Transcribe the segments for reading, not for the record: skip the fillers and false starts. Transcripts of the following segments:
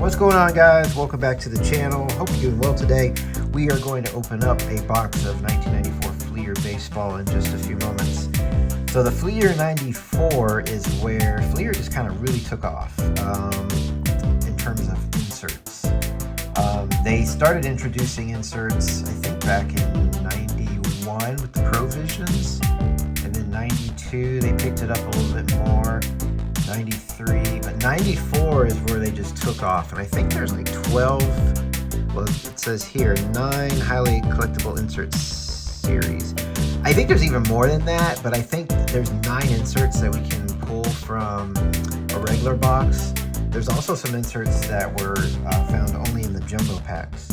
What's going on, guys? Welcome back to the channel. Hope you're doing well today. We are going to open up a box of 1994 Fleer baseball in just a few moments. So the Fleer 94 is where Fleer just kind of really took off in terms of inserts. They started introducing inserts, I think, back in 91 with the Provisions, and then 92 they picked it up a little bit more. 93, but 94 is where they just took off, and I think there's like 12, well, it says here 9 highly collectible inserts series. I think there's even more than that, but I think there's 9 inserts that we can pull from a regular box. There's also some inserts that were found only in the jumbo packs,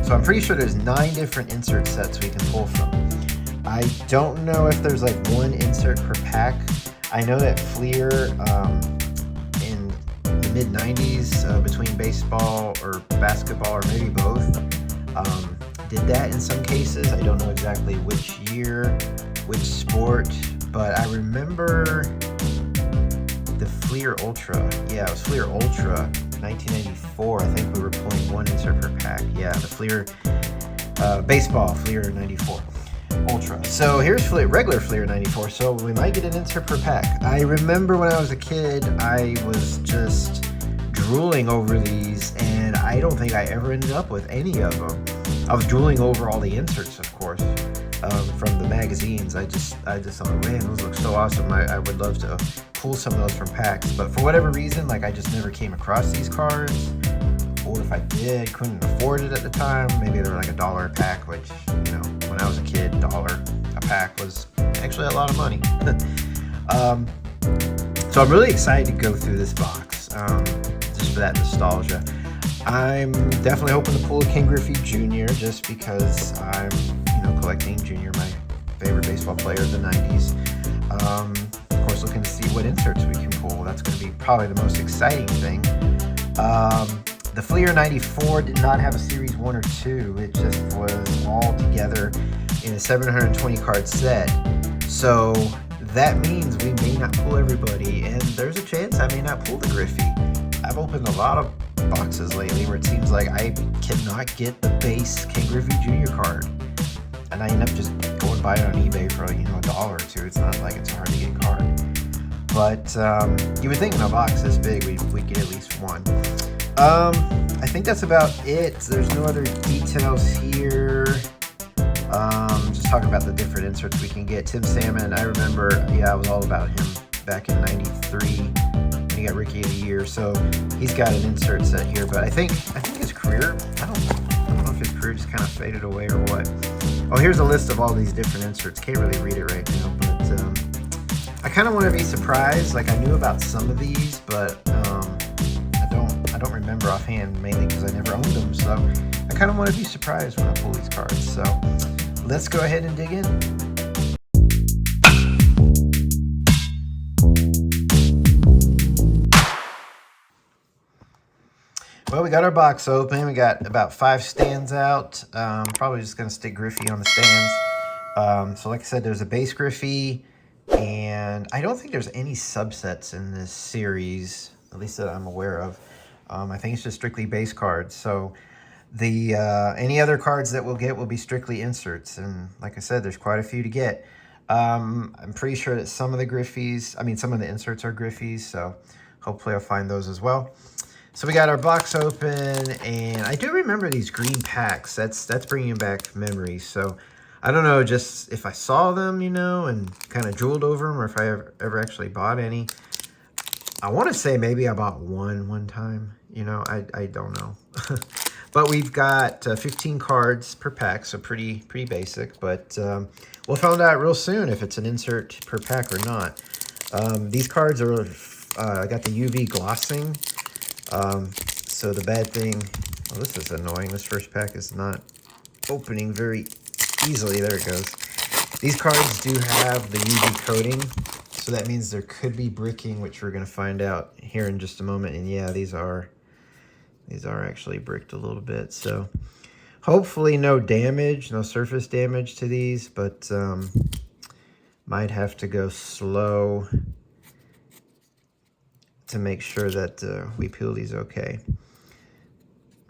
so I'm pretty sure there's 9 different insert sets we can pull from. I don't know if there's like one insert per pack. I know that Fleer in the mid-90s, between baseball or basketball, or maybe both, did that in some cases. I don't know exactly which year, which sport, but I remember the Fleer Ultra. Yeah, it was Fleer Ultra, 1994. I think we were pulling 1 insert per pack. Yeah, the Fleer baseball, Fleer 94. Ultra. So here's regular Fleer 94, so we might get an insert per pack. I remember when I was a kid, I was just drooling over these, and I don't think I ever ended up with any of them. I was drooling over all the inserts, of course, from the magazines. I just thought, man, those look so awesome. I would love to pull some of those from packs, but for whatever reason, like, I just never came across these cards, or if I did, couldn't afford it at the time. Maybe they were like $1 a pack, which, you know, when I was a kid, $1 a pack was actually a lot of money. So I'm really excited to go through this box, just for that nostalgia. I'm definitely hoping to pull a Ken Griffey Jr. just because I'm, collecting Junior, my favorite baseball player of the 90s. Of course, looking to see what inserts we can pull. That's going to be probably the most exciting thing. The Fleer 94 did not have a Series 1 or 2. It just was all together in a 720 card set. So that means we may not pull everybody, and there's a chance I may not pull the Griffey. I've opened a lot of boxes lately where it seems like I cannot get the base Ken Griffey Jr. card, and I end up just going buy it on eBay for $1 or $2. It's not like it's a hard to get card, but you would think in a box this big we'd get at least one. I think that's about it. There's no other details here. Just talking about the different inserts we can get. Tim Salmon, I remember, I was all about him back in 93 when he got Rookie of the Year. So he's got an insert set here, but I think his career, I don't know if his career just kind of faded away or what. Oh, here's a list of all these different inserts. Can't really read it right now, but I kind of want to be surprised. Like, I knew about some of these, but I don't remember offhand, mainly because I never owned them. So I kind of want to be surprised when I pull these cards. So let's go ahead and dig in. Well, we got our box open. We got about 5 stands out. Probably just going to stick Griffey on the stands. So like I said, there's a base Griffey, and I don't think there's any subsets in this series, at least that I'm aware of. I think it's just strictly base cards. So the any other cards that we'll get will be strictly inserts. And like I said, there's quite a few to get. I'm pretty sure that some of the inserts are Griffies. So hopefully I'll find those as well. So we got our box open, and I do remember these green packs. That's bringing back memories. So I don't know, just if I saw them, and kind of drooled over them, or if I ever actually bought any. I want to say maybe I bought one time. I don't know. But we've got 15 cards per pack, so pretty basic. But we'll find out real soon if it's an insert per pack or not. These cards are got the UV glossing. So the bad thing, well, this is annoying. This first pack is not opening very easily. There it goes. These cards do have the UV coating, so that means there could be bricking, which we're going to find out here in just a moment. And yeah, these are actually bricked a little bit. So hopefully no damage, no surface damage to these, but might have to go slow to make sure that we peel these okay.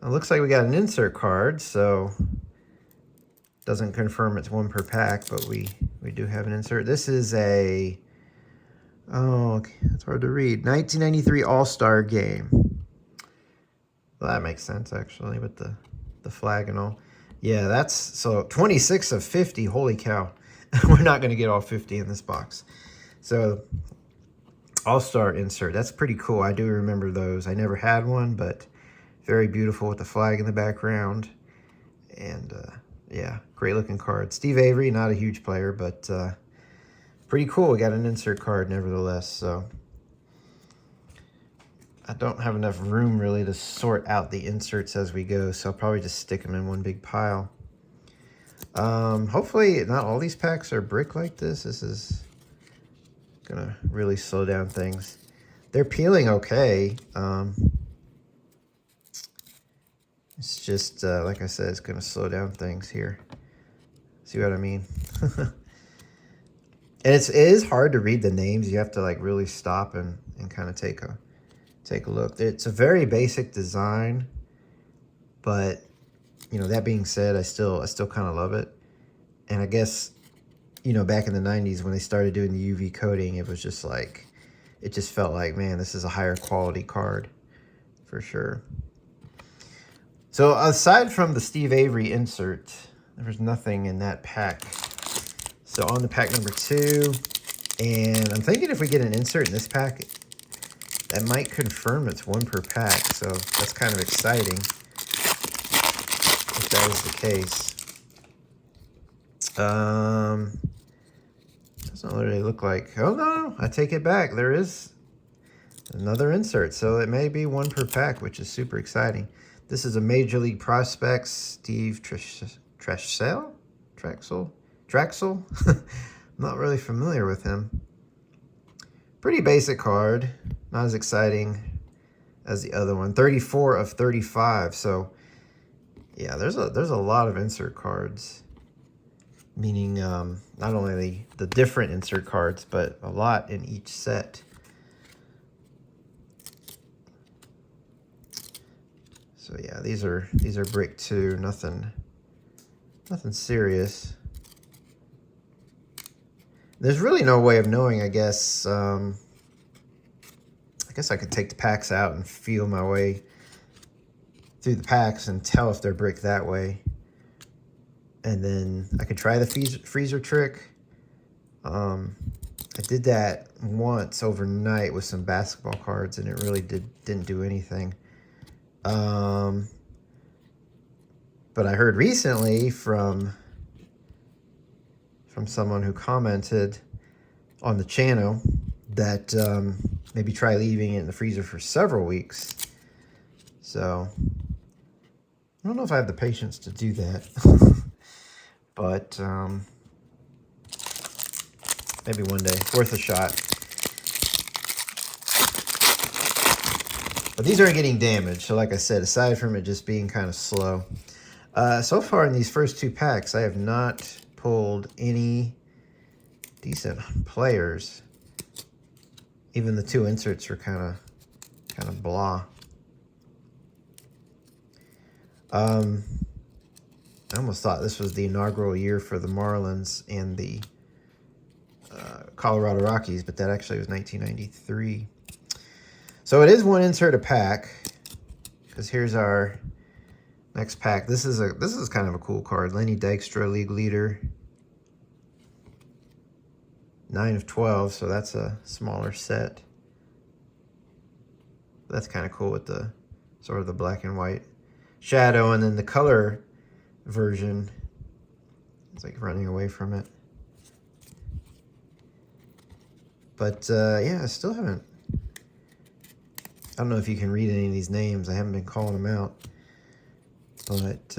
It looks like we got an insert card, so doesn't confirm it's one per pack, but we do have an insert. This is a, oh, okay, it's hard to read, 1993 All-Star Game. Well, that makes sense, actually, with the flag and all. Yeah, that's, so 26 of 50, holy cow. We're not going to get all 50 in this box. So, All-Star insert, that's pretty cool. I do remember those. I never had one, but very beautiful with the flag in the background. And, yeah, great looking card. Steve Avery, not a huge player, but pretty cool. We got an insert card nevertheless, so I don't have enough room really to sort out the inserts as we go, so I'll probably just stick them in one big pile. Hopefully not all these packs are brick like this. This is gonna really slow down things. They're peeling okay. It's just, like I said, it's going to slow down things here. See what I mean? And it is hard to read the names. You have to like really stop and kind of take a look. It's a very basic design, but you know, that being said, I still kind of love it. And I guess, you know, back in the 90s when they started doing the UV coating, it was just like, it just felt like, man, this is a higher quality card for sure. So aside from the Steve Avery insert, there was nothing in that pack. So on to pack number 2, and I'm thinking if we get an insert in this pack, that might confirm it's one per pack. So that's kind of exciting if that is the case. Doesn't literally look like, oh no, I take it back. There is another insert. So it may be one per pack, which is super exciting. This is a Major League Prospect, Steve Traxel? I'm not really familiar with him. Pretty basic card. Not as exciting as the other one. 34 of 35. So, yeah, there's a lot of insert cards. Meaning not only the different insert cards, but a lot in each set. So yeah, these are brick 2, nothing serious. There's really no way of knowing, I guess. I guess I could take the packs out and feel my way through the packs and tell if they're brick that way. And then I could try the freezer trick. I did that once overnight with some basketball cards, and it really didn't do anything. But I heard recently from someone who commented on the channel that maybe try leaving it in the freezer for several weeks. So I don't know if I have the patience to do that. But maybe one day, worth a shot. But these aren't getting damaged. So like I said, aside from it just being kind of slow. So far in these first 2 packs, I have not pulled any decent players. Even the 2 inserts are kind of blah. I almost thought this was the inaugural year for the Marlins and the Colorado Rockies, but that actually was 1993. So it is one insert a pack, because here's our next pack. This is kind of a cool card. Lenny Dykstra, league leader. 9 of 12, so that's a smaller set. That's kind of cool with the sort of the black and white shadow, and then the color version is like running away from it. But yeah, I still haven't, I don't know if you can read any of these names. I haven't been calling them out. But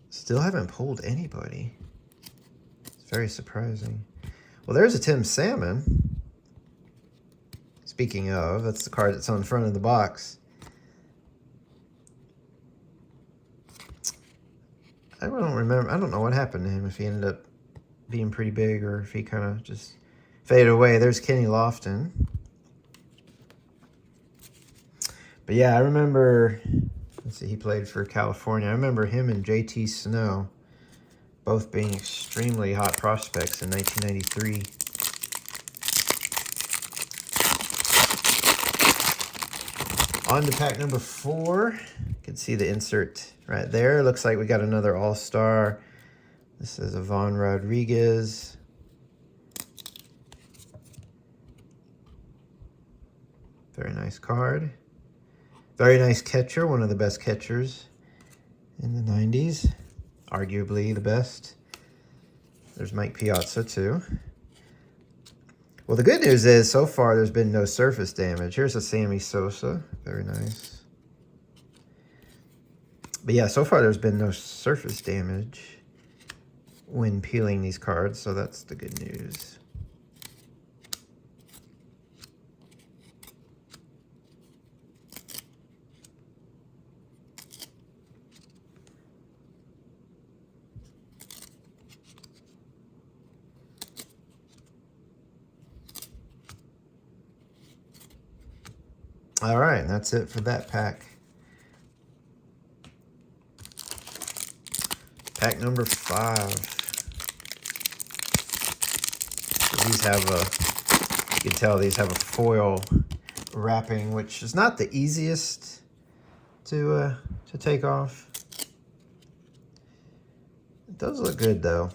still haven't pulled anybody. It's very surprising. Well, there's a Tim Salmon. Speaking of, that's the card that's on the front of the box. I don't remember. I don't know what happened to him, if he ended up being pretty big or if he kind of just faded away. There's Kenny Lofton. But yeah, I remember, let's see, he played for California. I remember him and JT Snow both being extremely hot prospects in 1993. On to pack number 4. You can see the insert right there. Looks like we got another All-Star. This is Ivan Rodriguez. Very nice card. Very nice catcher, one of the best catchers in the 90s. Arguably the best. There's Mike Piazza too. Well, the good news is, so far, there's been no surface damage. Here's a Sammy Sosa. Very nice. But yeah, so far, there's been no surface damage when peeling these cards, so that's the good news. All right, and that's it for that pack. Pack number 5. So these have a, you can tell these have a foil wrapping, which is not the easiest to take off. It does look good though.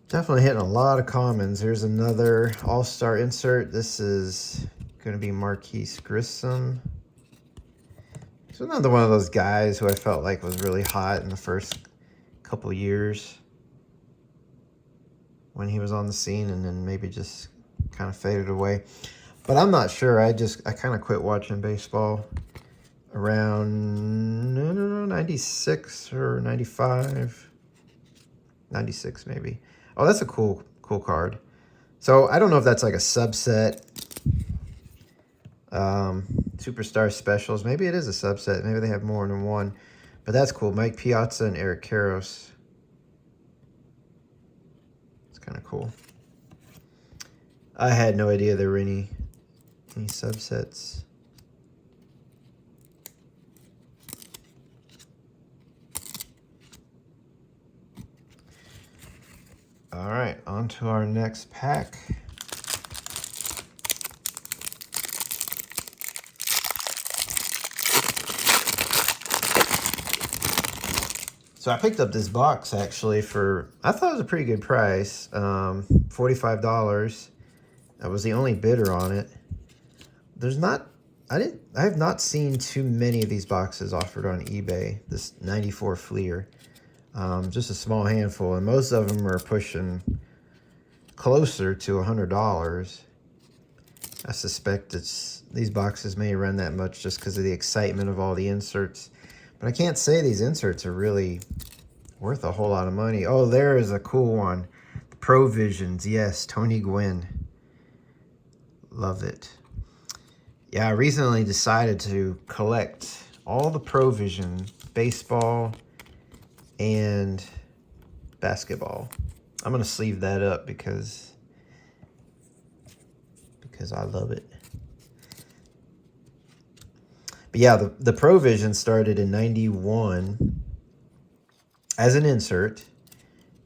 Definitely hitting a lot of commons. Here's another All-Star insert. This is going to be Marquise Grissom. He's another one of those guys who I felt like was really hot in the first couple years when he was on the scene, and then maybe just kind of faded away. But I'm not sure. I kind of quit watching baseball around, I don't know, 96 or 95. 96 maybe. Oh, that's a cool card. So I don't know if that's like a subset. Superstar Specials. Maybe it is a subset. Maybe they have more than one. But that's cool. Mike Piazza and Eric Karros. It's kind of cool. I had no idea there were any subsets. All right, on to our next pack. So I picked up this box actually for, I thought it was a pretty good price, $45. I was the only bidder on it. There's not, I have not seen too many of these boxes offered on eBay, this 94 Fleer. Just a small handful, and most of them are pushing closer to $100. I suspect these boxes may run that much just because of the excitement of all the inserts. But I can't say these inserts are really worth a whole lot of money. Oh, there is a cool one. The Provisions, yes, Tony Gwynn. Love it. Yeah, I recently decided to collect all the Provision baseball and basketball. I'm gonna sleeve that up because I love it. But yeah, the Provision started in 91 as an insert,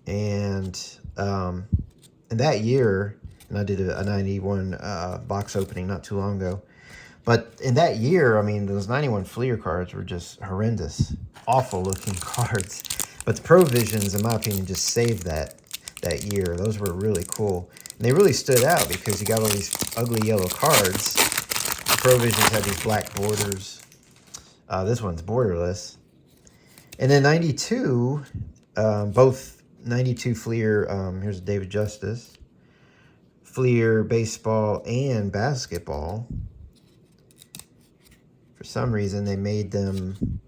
and in that year, and I did a 91 box opening not too long ago. But in that year, I mean, those 91 Fleer cards were just horrendous, awful looking cards. But the Provisions, in my opinion, just saved that year. Those were really cool. And they really stood out because you got all these ugly yellow cards. The Provisions had these black borders. This one's borderless. And then 92, both 92 Fleer, here's David Justice, Fleer baseball and basketball. For some reason, they made them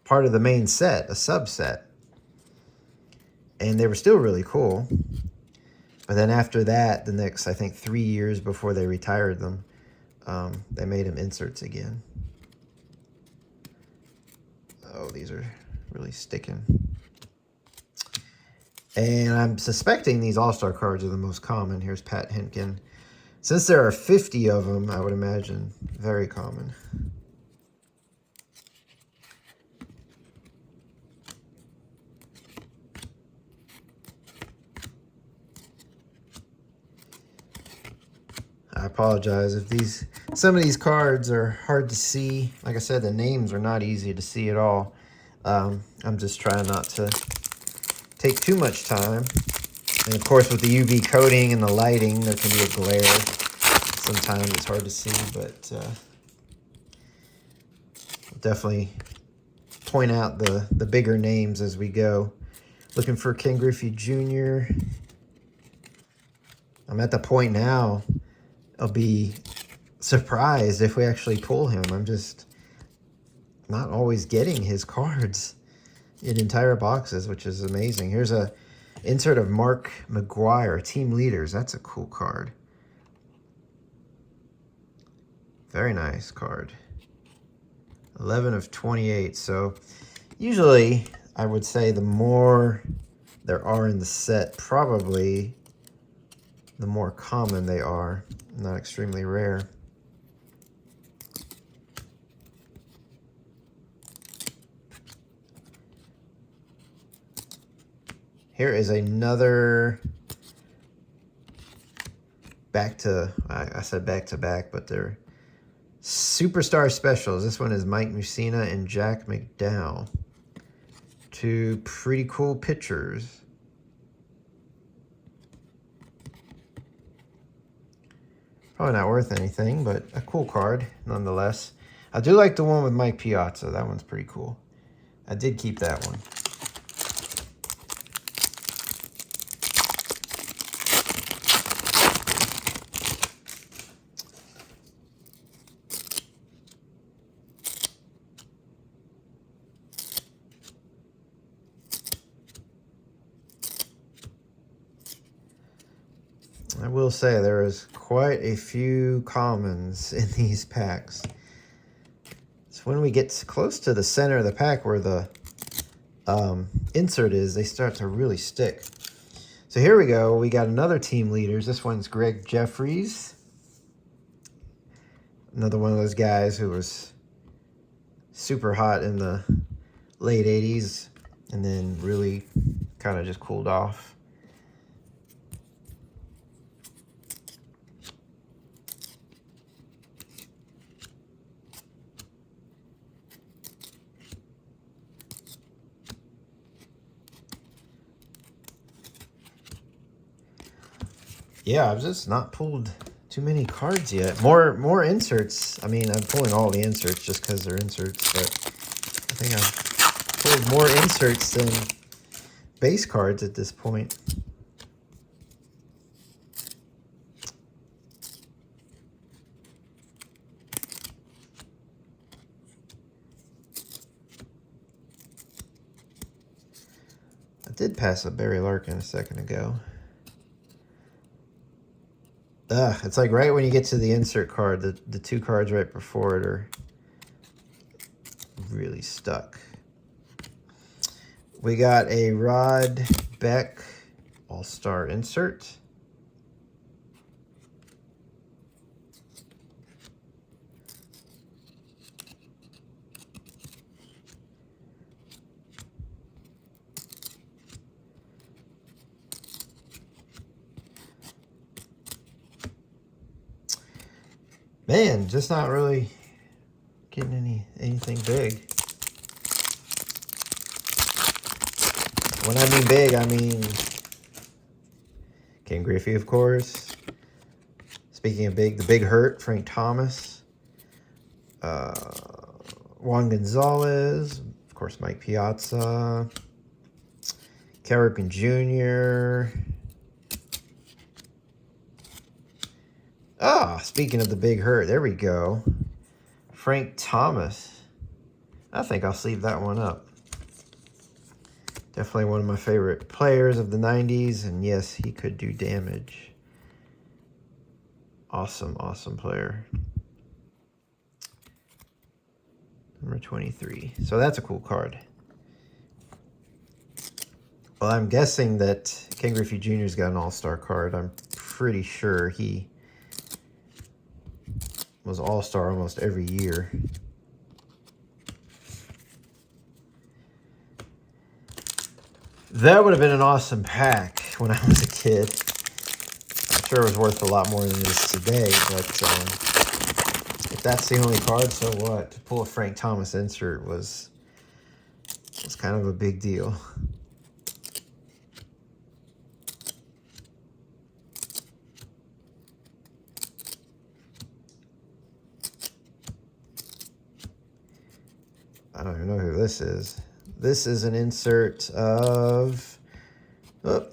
part of the main set, a subset. And they were still really cool. But then after that, the next, I think, 3 years before they retired them, they made them inserts again. Oh, these are really sticking. And I'm suspecting these All-Star cards are the most common. Here's Pat Henkin. Since there are 50 of them, I would imagine very common. I apologize if some of these cards are hard to see. Like I said, the names are not easy to see at all. I'm just trying not to take too much time. And of course, with the UV coating and the lighting, there can be a glare. Sometimes it's hard to see, but definitely point out the bigger names as we go. Looking for Ken Griffey Jr. I'm at the point now, I'll be surprised if we actually pull him. I'm just not always getting his cards in entire boxes, which is amazing. Here's a insert of Mark McGuire, Team Leaders. That's a cool card. Very nice card. 11 of 28. So usually I would say the more there are in the set, probably the more common they are, not extremely rare. Here is another I said back to back, but they're Superstar Specials. This one is Mike Mussina and Jack McDowell. Two pretty cool pitchers. Probably not worth anything, but a cool card nonetheless. I do like the one with Mike Piazza. That one's pretty cool. I did keep that one. I will say there is quite a few commons in these packs. So when we get close to the center of the pack where the insert is, they start to really stick. So here we go. We got another Team Leaders. This one's Greg Jeffries. Another one of those guys who was super hot in the late 80s and then really kind of just cooled off. Yeah, I've just not pulled too many cards yet. More inserts. I mean, I'm pulling all the inserts just because they're inserts, but I think I've pulled more inserts than base cards at this point. I did pass a Barry Larkin a second ago. It's like right when you get to the insert card, the two cards right before it are really stuck. We got a Rod Beck All-Star insert. Man, just not really getting anything big. When I mean big, I mean Ken Griffey, of course. Speaking of big, the Big Hurt, Frank Thomas. Juan Gonzalez, of course, Mike Piazza. Ken Griffey Jr. Speaking of the Big Hurt, there we go. Frank Thomas. I think I'll sleeve that one up. Definitely one of my favorite players of the 90s, and yes, he could do damage. Awesome, awesome player. Number 23. So that's a cool card. Well, I'm guessing that Ken Griffey Jr.'s got an all-star card. I'm pretty sure he was all-star almost every year. That would have been an awesome pack when I was a kid. I'm sure it was worth a lot more than it is today, but if that's the only card, so what? To pull a Frank Thomas insert was kind of a big deal. I don't even know who this is. This is an insert of,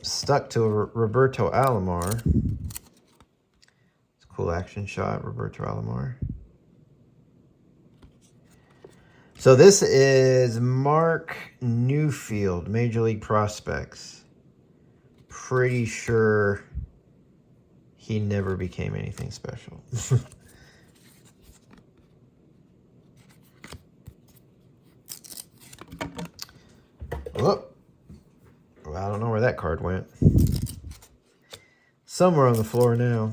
stuck to Roberto Alomar. It's a cool action shot, Roberto Alomar. So this is Mark Newfield, Major League Prospects. Pretty sure he never became anything special. Whoop. Well, I don't know where that card went. Somewhere on the floor now.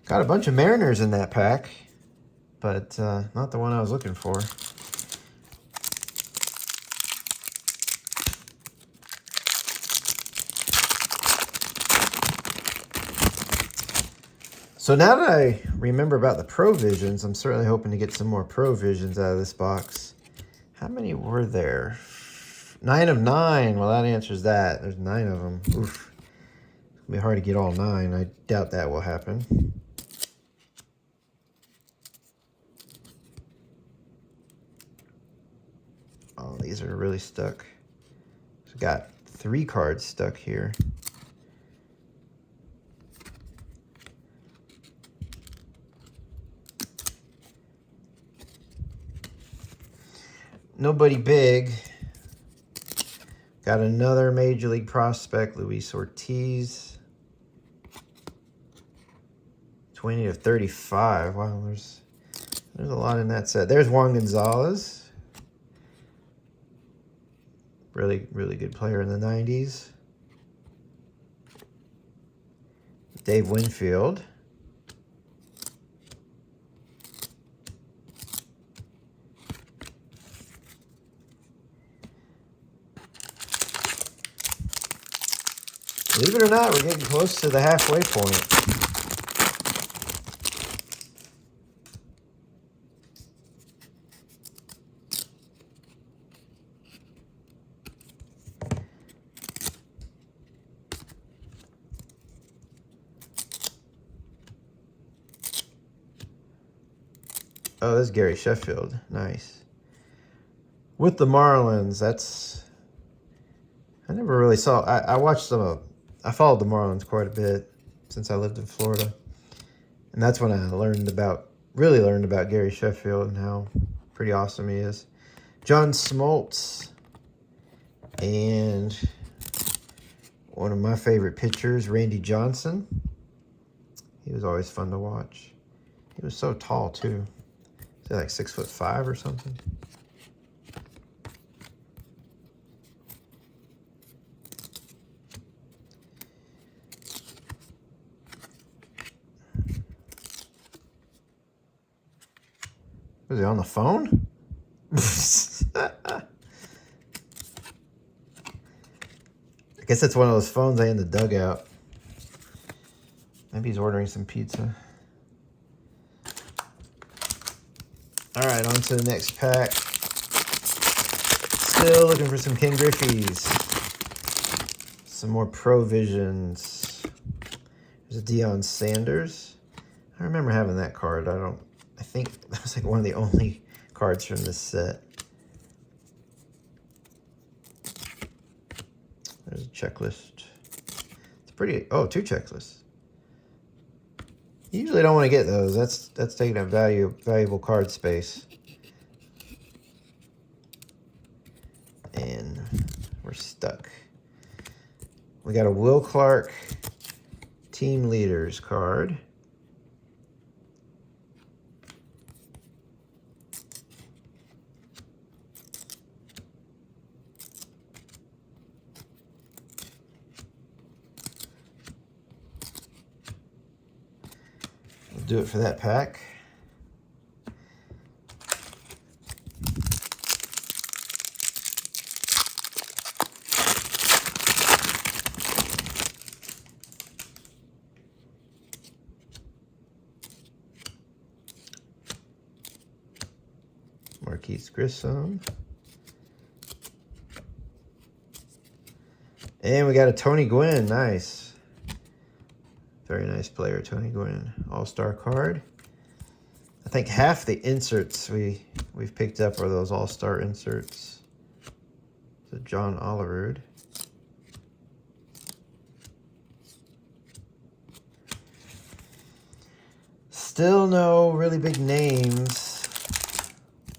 Got a bunch of Mariners in that pack, but not the one I was looking for. So now that I remember about the Provisions, I'm certainly hoping to get some more Provisions out of this box. How many were there? 9 of 9. Well, that answers that. There's 9 of them. Oof. It'll be hard to get all 9. I doubt that will happen. Oh, these are really stuck. So got 3 cards stuck here. Nobody big. Got another Major League Prospect, Luis Ortiz. 20 of 35. Wow, there's a lot in that set. There's Juan Gonzalez. Really, really good player in the 90s. Dave Winfield. Believe it or not, we're getting close to the halfway point. Oh, this is Gary Sheffield. Nice. With the Marlins, that's... I never really saw... I watched some of... I followed the Marlins quite a bit since I lived in Florida. And that's when I really learned about Gary Sheffield and how pretty awesome he is. John Smoltz. And one of my favorite pitchers, Randy Johnson. He was always fun to watch. He was so tall, too. Is he like 6'5" or something? Was he on the phone? I guess that's one of those phones in the dugout. Maybe he's ordering some pizza. All right, on to the next pack. Still looking for some Ken Griffeys. Some more Provisions. There's a Deion Sanders. I remember having that card. I think that was like one of the only cards from this set. There's a checklist. It's pretty, 2 checklists. You usually don't want to get those. That's taking up valuable card space. And we're stuck. We got a Will Clark Team Leaders card. do it for that pack. Marquise Grissom. And we got a Tony Gwynn. Nice. Very nice player, Tony Gwynn. All-star card. I think half the inserts we've picked up are those all-star inserts. So John Olerud. Still no really big names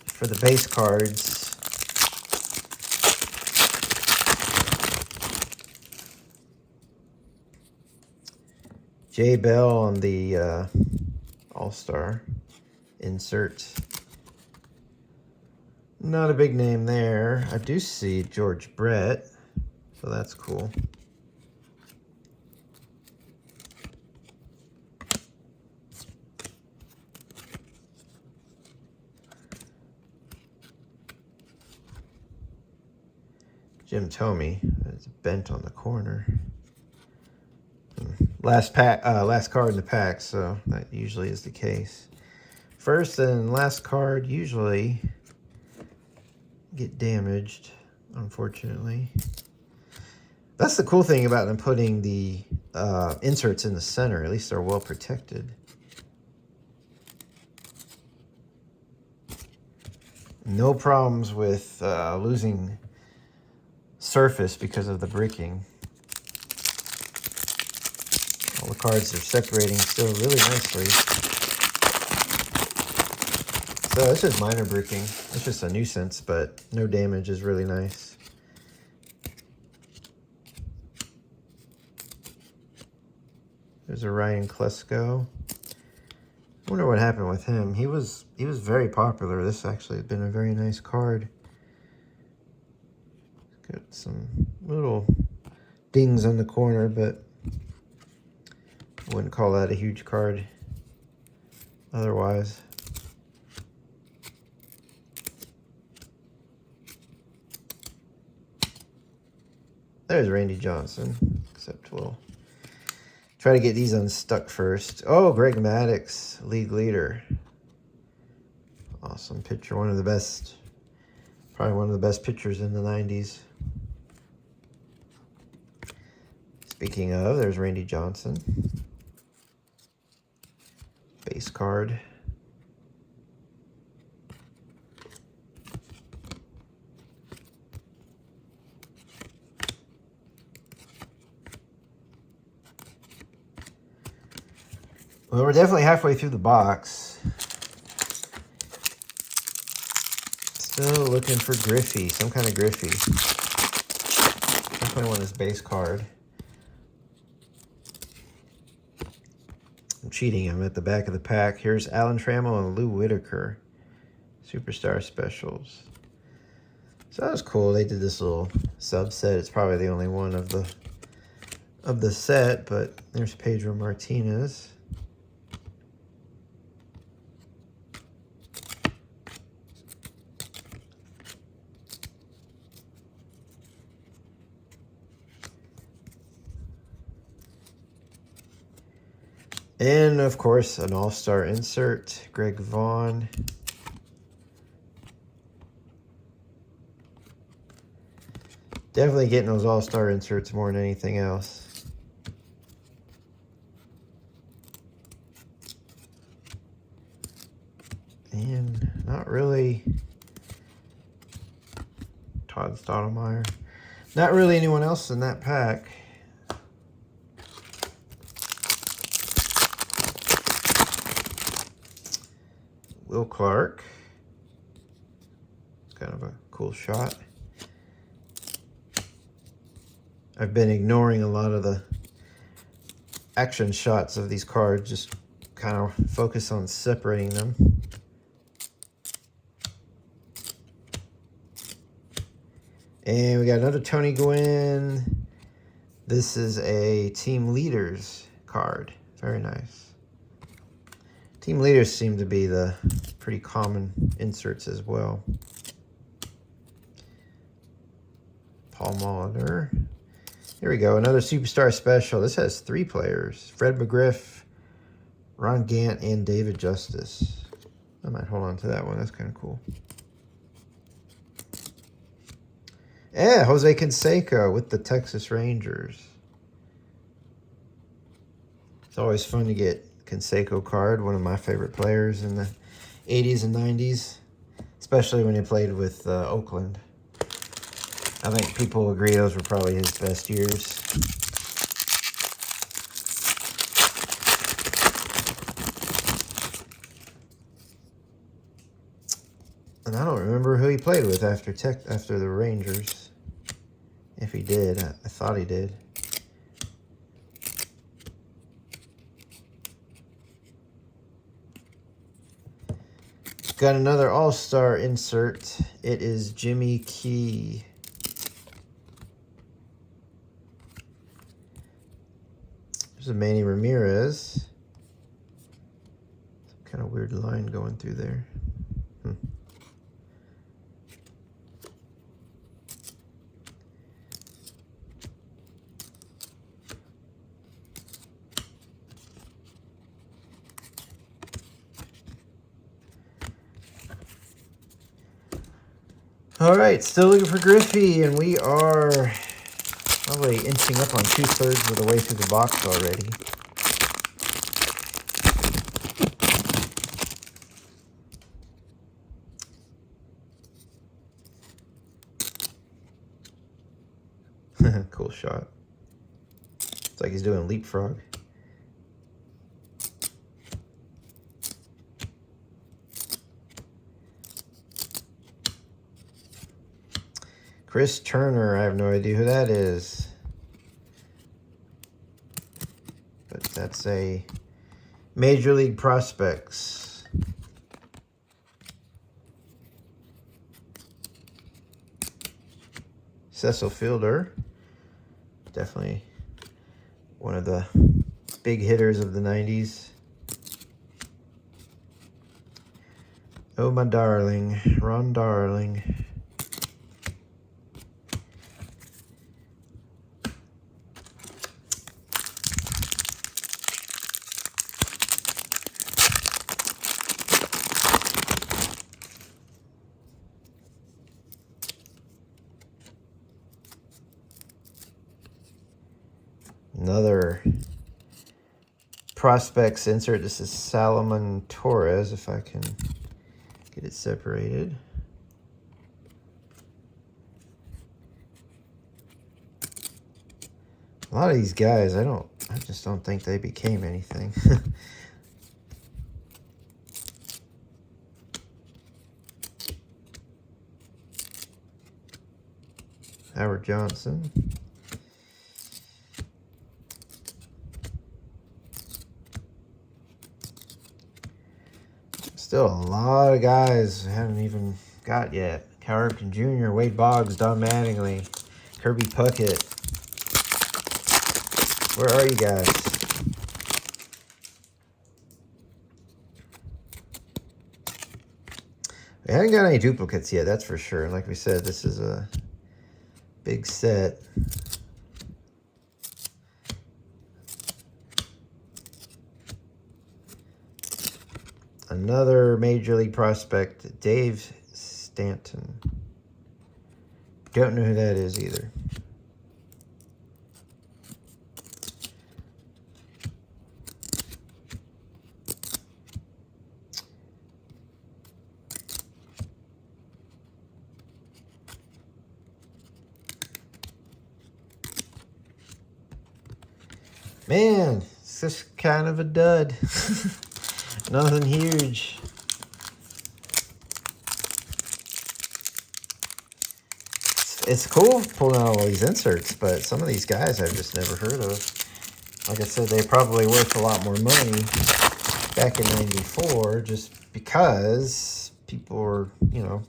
for the base cards. Jay Bell on the All-Star insert. Not a big name there. I do see George Brett, so that's cool. Jim Thome. It's bent on the corner. Last card in the pack, so that usually is the case. First and last card usually get damaged, unfortunately. That's the cool thing about them putting the inserts in the center. At least they're well protected. No problems with losing surface because of the bricking. All the cards are separating still really nicely. So it's just minor bricking. It's just a nuisance, but no damage is really nice. There's a Ryan Klesko. I wonder what happened with him. He was very popular. This actually has been a very nice card. Got some little dings on the corner, but I wouldn't call that a huge card otherwise. There's Randy Johnson, except we'll try to get these unstuck first. Oh, Greg Maddux, league leader. Awesome pitcher, one of the best, probably one of the best pitchers in the 90s. Speaking of, there's Randy Johnson. Base card. Well, we're definitely halfway through the box. Still looking for Griffey, some kind of Griffey. Definitely want his base card. I'm cheating him at the back of the pack. Here's Alan Trammell and Lou Whitaker. Superstar Specials. So that was cool. They did this little subset. It's probably the only one of the set, but there's Pedro Martinez. And, of course, an all-star insert, Greg Vaughn. Definitely getting those all-star inserts more than anything else. And not really Todd Stottlemyre. Not really anyone else in that pack. Will Clark. It's kind of a cool shot. I've been ignoring a lot of the action shots of these cards, just kind of focus on separating them. And we got another Tony Gwynn. This is a Team Leaders card. Very nice. Team leaders seem to be the pretty common inserts as well. Paul Molitor. Here we go, another Superstar Special. This has 3 players. Fred McGriff, Ron Gant, and David Justice. I might hold on to that one. That's kind of cool. Yeah, Jose Canseco with the Texas Rangers. It's always fun to get Canseco card, one of my favorite players in the 80s and 90s, especially when he played with Oakland. I think people agree those were probably his best years. And I don't remember who he played with after the Rangers. If he did, I thought he did. Got another All-Star insert. It is Jimmy Key. There's a Manny Ramirez. Some kind of weird line going through there. All right, still looking for Griffey, and we are probably inching up on 2/3 of the way through the box already. Cool shot. It's like he's doing leapfrog. Chris Turner, I have no idea who that is. But that's a Major League Prospects. Cecil Fielder. Definitely one of the big hitters of the 90s. Oh, my darling. Ron Darling. Another Prospects insert. This is Salomon Torres, if I can get it separated. A lot of these guys, I just don't think they became anything. Howard Johnson. Still a lot of guys haven't even got yet. Cal Ripken Jr., Wade Boggs, Don Mattingly, Kirby Puckett. Where are you guys? We haven't got any duplicates yet, that's for sure. Like we said, this is a big set. Another Major League Prospect, Dave Stanton. Don't know who that is either. Man, it's just kind of a dud. Nothing huge. It's cool pulling out all these inserts, but some of these guys I've just never heard of. Like I said, they probably worth a lot more money back in '94 just because people were, you know,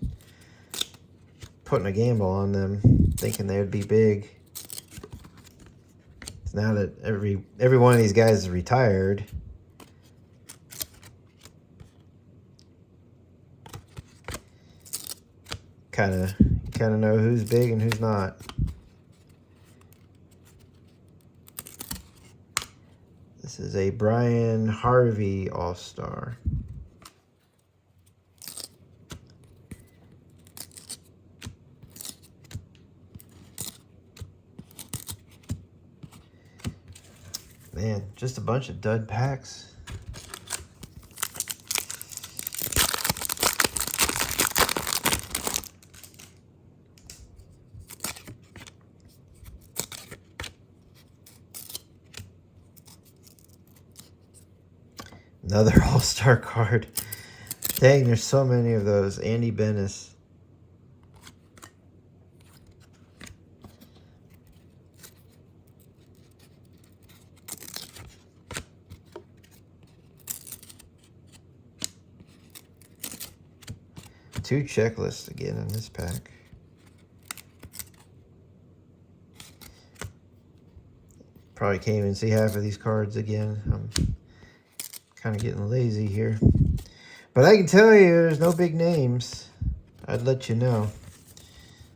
putting a gamble on them, thinking they would be big. Now that every one of these guys is retired, kind of know who's big and who's not. This is a Brian Harvey All-Star. Man, just a bunch of dud packs. Another All-Star card. Dang, there's so many of those. Andy Bennis. Two checklists again in this pack. Probably can't even see half of these cards again. I'm kind of getting lazy here. But I can tell you there's no big names. I'd let you know.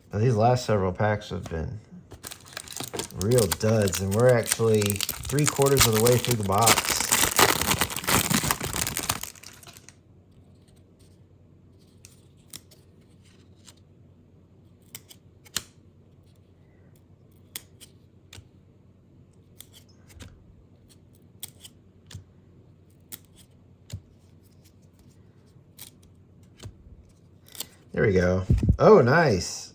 But these last several packs have been real duds. And we're actually 3/4 of the way through the box. There we go. Oh, nice.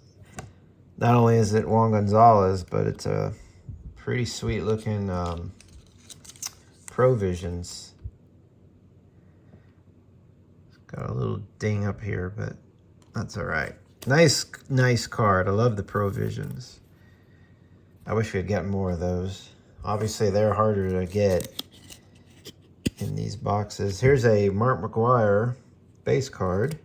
Not only is it Juan Gonzalez, but it's a pretty sweet looking Provisions. Got a little ding up here, but that's all right. Nice card. I love the Provisions. I wish we had gotten more of those. Obviously, they're harder to get in these boxes. Here's a Mark McGwire base card.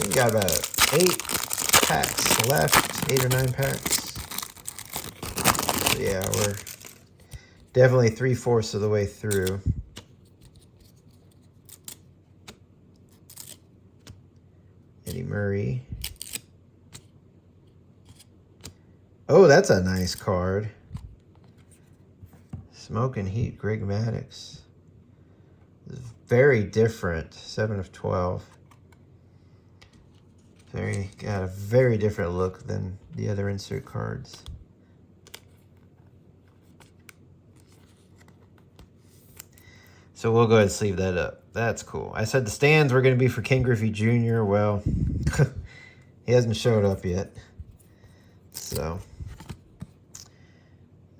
We got about 8 packs left, 8 or 9 packs. So yeah, we're definitely 3/4 of the way through. Eddie Murray. Oh, that's a nice card. Smoke and Heat, Greg Maddux. Very different, 7/12. Got a very different look than the other insert cards. So we'll go ahead and sleeve that up. That's cool. I said the stands were going to be for Ken Griffey Jr. Well, he hasn't showed up yet. So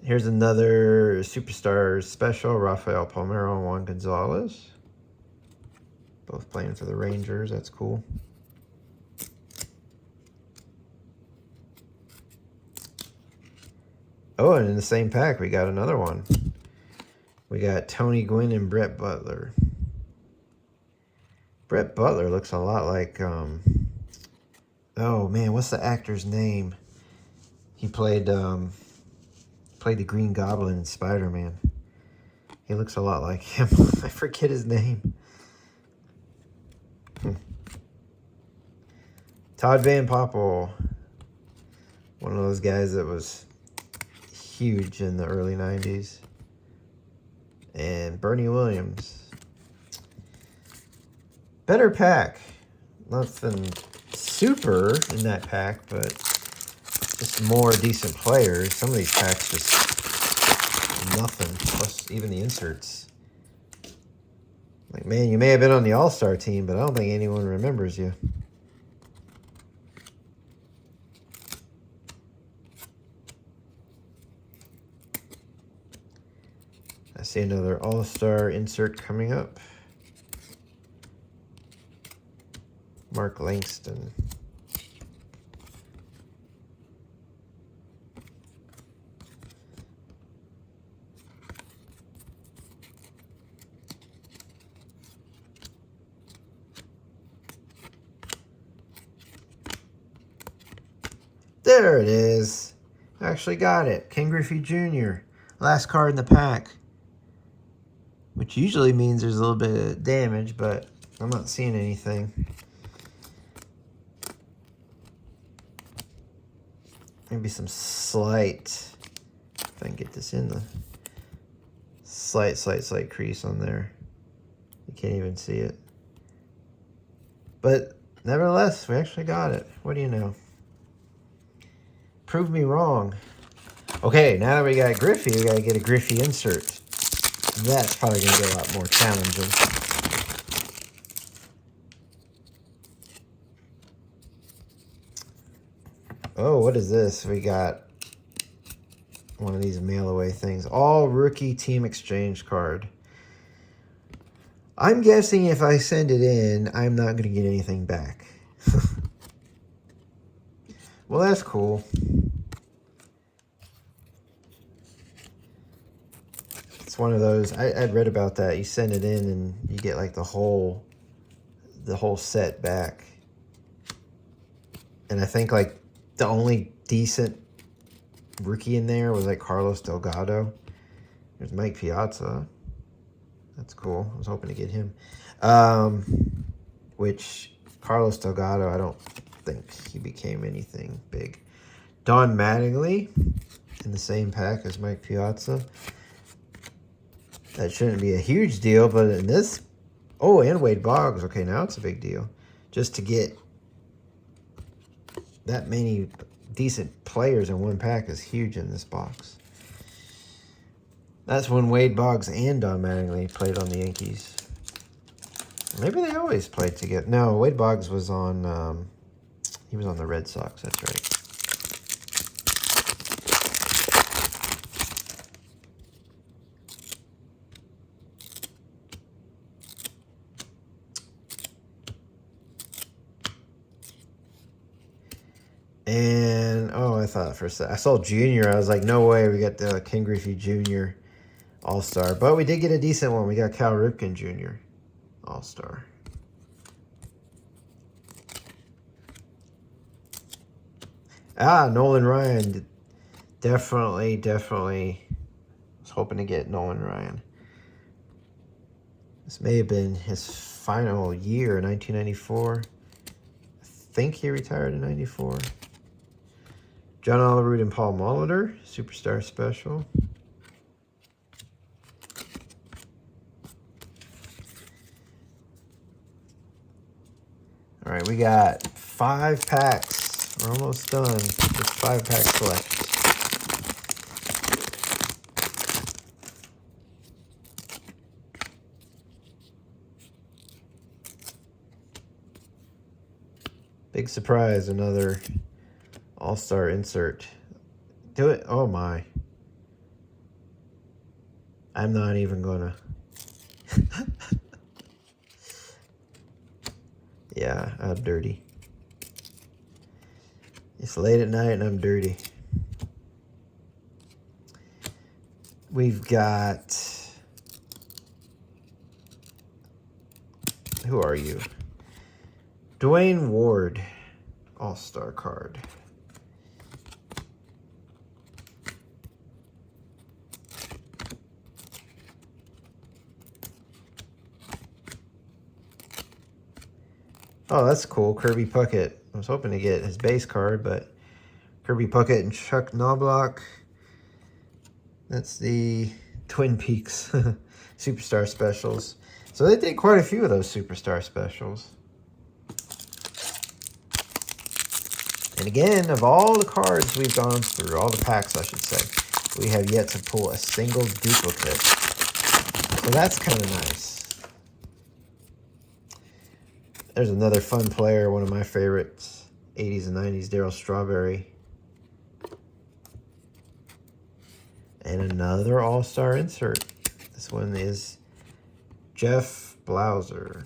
here's another Superstars special. Rafael Palmeiro and Juan Gonzalez. Both playing for the Rangers. That's cool. Oh, and in the same pack, we got another one. We got Tony Gwynn and Brett Butler. Brett Butler looks a lot like, oh man, what's the actor's name? He played the Green Goblin in Spider-Man. He looks a lot like him. I forget his name. Todd Van Poppel. One of those guys that was huge in the early 90s. And Bernie Williams. Better pack. Nothing super in that pack, but just more decent players. Some of these packs just nothing. Plus even the inserts. Like, man, you may have been on the All-Star team, but I don't think anyone remembers you. I see another All-Star insert coming up. Mark Langston. There it is. I actually got it. Ken Griffey Jr. Last card in the pack. Which usually means there's a little bit of damage, but I'm not seeing anything. Maybe some slight, if I can get this in, the slight crease on there. You can't even see it. But nevertheless, we actually got it. What do you know? Prove me wrong. Okay, now that we got Griffey, we got to get a Griffey insert. That's probably going to get a lot more challenging. Oh, what is this? We got one of these mail-away things. All rookie team exchange card. I'm guessing if I send it in, I'm not going to get anything back. Well, that's cool. It's one of those. I'd read about that. You send it in and you get like the whole set back. And I think like the only decent rookie in there was like Carlos Delgado. There's Mike Piazza. That's cool. I was hoping to get him. Which Carlos Delgado, I don't think he became anything big. Don Mattingly in the same pack as Mike Piazza. That shouldn't be a huge deal, but in this... Oh, and Wade Boggs. Okay, now it's a big deal. Just to get that many decent players in one pack is huge in this box. That's when Wade Boggs and Don Mattingly played on the Yankees. Maybe they always played together. No, Wade Boggs was on... he was on the Red Sox. That's right. And, oh, I thought for a second. I saw Junior. I was like, no way. We got the Ken Griffey Jr. All-Star. But we did get a decent one. We got Cal Ripken Jr. All-Star. Ah, Nolan Ryan. Definitely. Was hoping to get Nolan Ryan. This may have been his final year, 1994. I think he retired in 94. John Olerud and Paul Molitor, Superstar Special. All right, we got 5 packs. We're almost done. Just 5 packs left. Big surprise, another All-Star insert. Do it. Oh my. I'm not even gonna. Yeah, I'm dirty. It's late at night and I'm dirty. We've got... Who are you? Dwayne Ward, All-Star card. Oh, that's cool. Kirby Puckett. I was hoping to get his base card, but Kirby Puckett and Chuck Knobloch. That's the Twin Peaks Superstar Specials. So they did quite a few of those Superstar Specials. And again, of all the cards we've gone through, all the packs I should say, we have yet to pull a single duplicate. So that's kind of nice. There's another fun player, one of my favorites, 80s and 90s, Darryl Strawberry. And another All-Star insert. This one is Jeff Blauser.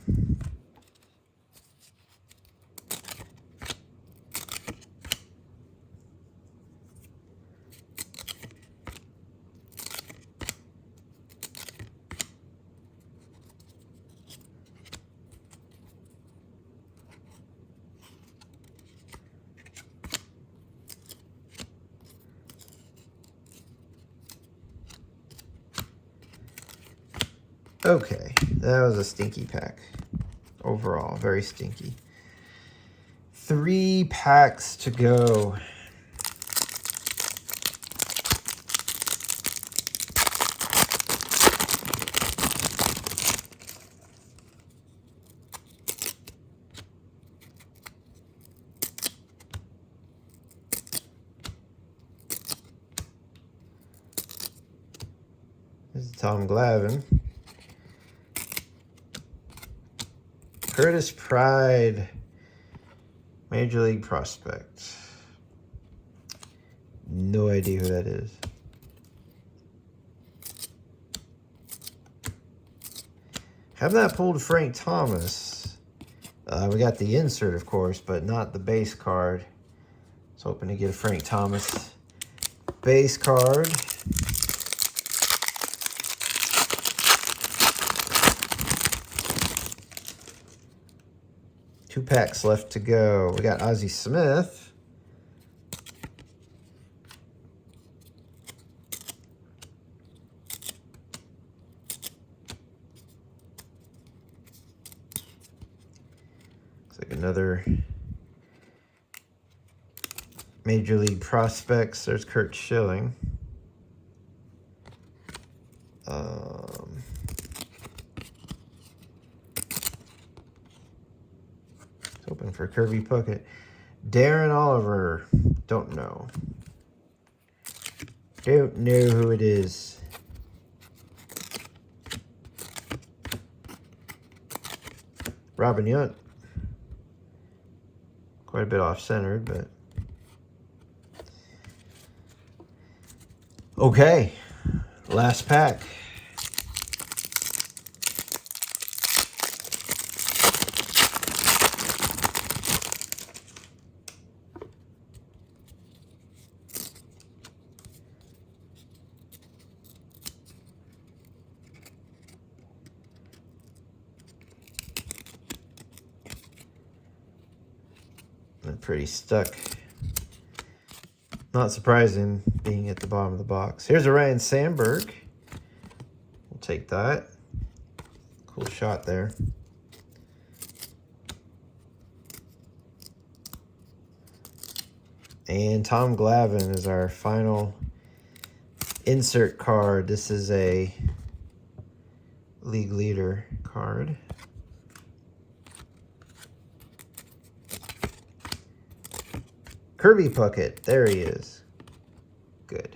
Okay, that was a stinky pack. Overall, very stinky. 3 packs to go. This is Tom Glavine. Curtis Pride, Major League Prospect. No idea who that is. Have not pulled Frank Thomas. We got the insert, of course, but not the base card. I was hoping to get a Frank Thomas base card. Two packs left to go. We got Ozzie Smith. Looks like another Major League Prospects. There's Kurt Schilling. Hoping for Kirby Puckett. Darren Oliver. Don't know. Don't know who it is. Robin Yount. Quite a bit off-centered, but... Okay. Last pack. I'm pretty stuck. Not surprising being at the bottom of the box. Here's a Ryan Sandberg. We'll take that. Cool shot there. And Tom Glavine is our final insert card. This is a league leader card. Kirby Puckett. There he is. Good.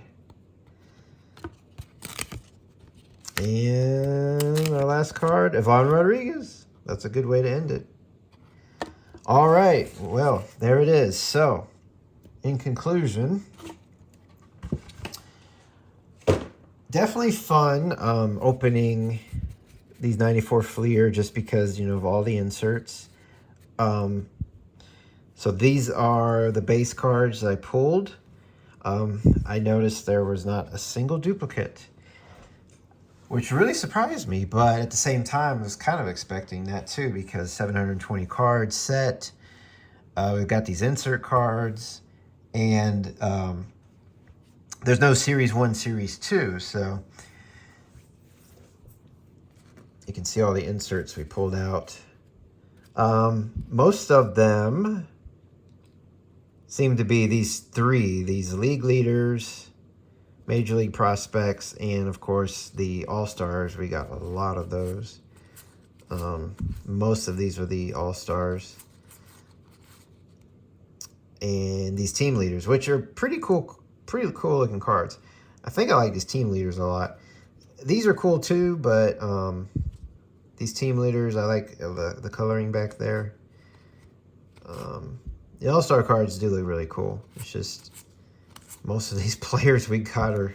And our last card, Ivan Rodriguez. That's a good way to end it. All right. Well, there it is. So, in conclusion, definitely fun opening these 94 Fleer just because, you know, of all the inserts. So these are the base cards that I pulled. I noticed there was not a single duplicate, which really surprised me. But at the same time, I was kind of expecting that too because 720 card set. We've got these insert cards. And there's no Series 1, Series 2. So you can see all the inserts we pulled out. Most of them seem to be these three, these league leaders, Major League Prospects, and of course the All-Stars. We got a lot of those. Most of these are the All-Stars. And these team leaders, which are pretty cool looking cards. I think I like these team leaders a lot. These are cool too, but these team leaders, I like the coloring back there. The All-Star cards do look really cool. It's just most of these players we got are,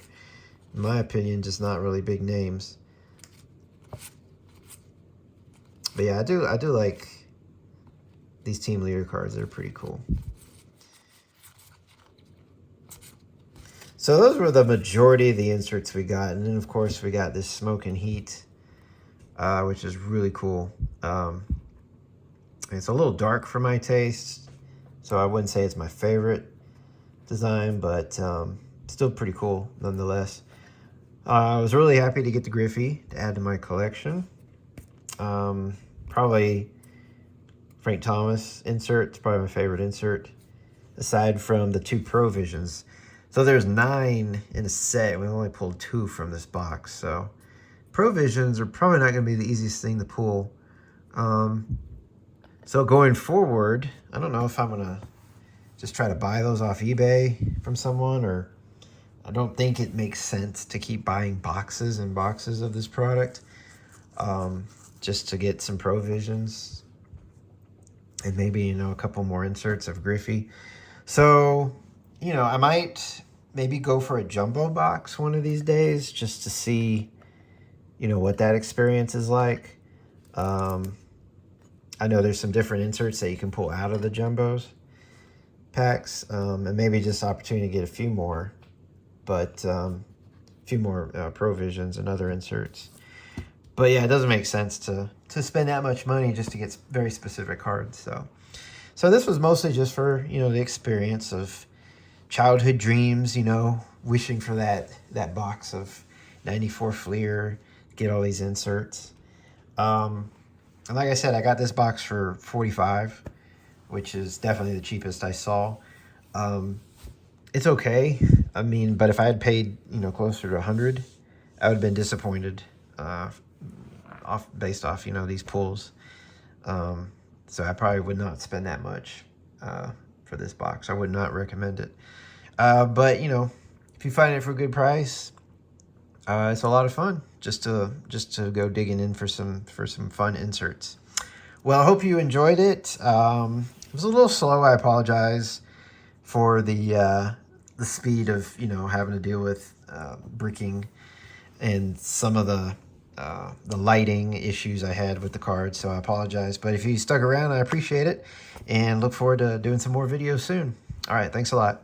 in my opinion, just not really big names. But yeah, I do like these team leader cards. They're pretty cool. So those were the majority of the inserts we got. And then, of course, we got this Smoke and Heat, which is really cool. It's a little dark for my taste, so I wouldn't say it's my favorite design, but still pretty cool nonetheless. I was really happy to get the Griffey to add to my collection. Probably Frank Thomas insert. It's probably my favorite insert, aside from the 2 Provisions. So there's 9 in a set. We only pulled 2 from this box. So Provisions are probably not going to be the easiest thing to pull. So going forward, I don't know if I'm going to just try to buy those off eBay from someone, or I don't think it makes sense to keep buying boxes and boxes of this product just to get some Provisions and maybe, you know, a couple more inserts of Griffey. So, you know, I might maybe go for a jumbo box one of these days just to see, you know, what that experience is like. I know there's some different inserts that you can pull out of the jumbos packs, and maybe just opportunity to get a few more, but a few more Provisions and other inserts. But yeah, it doesn't make sense to spend that much money just to get very specific cards. So this was mostly just for, you know, the experience of childhood dreams, you know, wishing for that box of 94 Fleer, get all these inserts. And like I said, I got this box for $45, which is definitely the cheapest I saw. It's okay. I mean, but if I had paid, you know, closer to $100, I would have been disappointed based off, you know, these pulls. So I probably would not spend that much for this box. I would not recommend it. But, you know, if you find it for a good price, it's a lot of fun just to go digging in for some fun inserts. Well, I hope you enjoyed it. It was a little slow. I apologize for the speed of, you know, having to deal with bricking and some of the lighting issues I had with the cards, so I apologize. But if you stuck around, I appreciate it, and look forward to doing some more videos soon. All right, thanks a lot.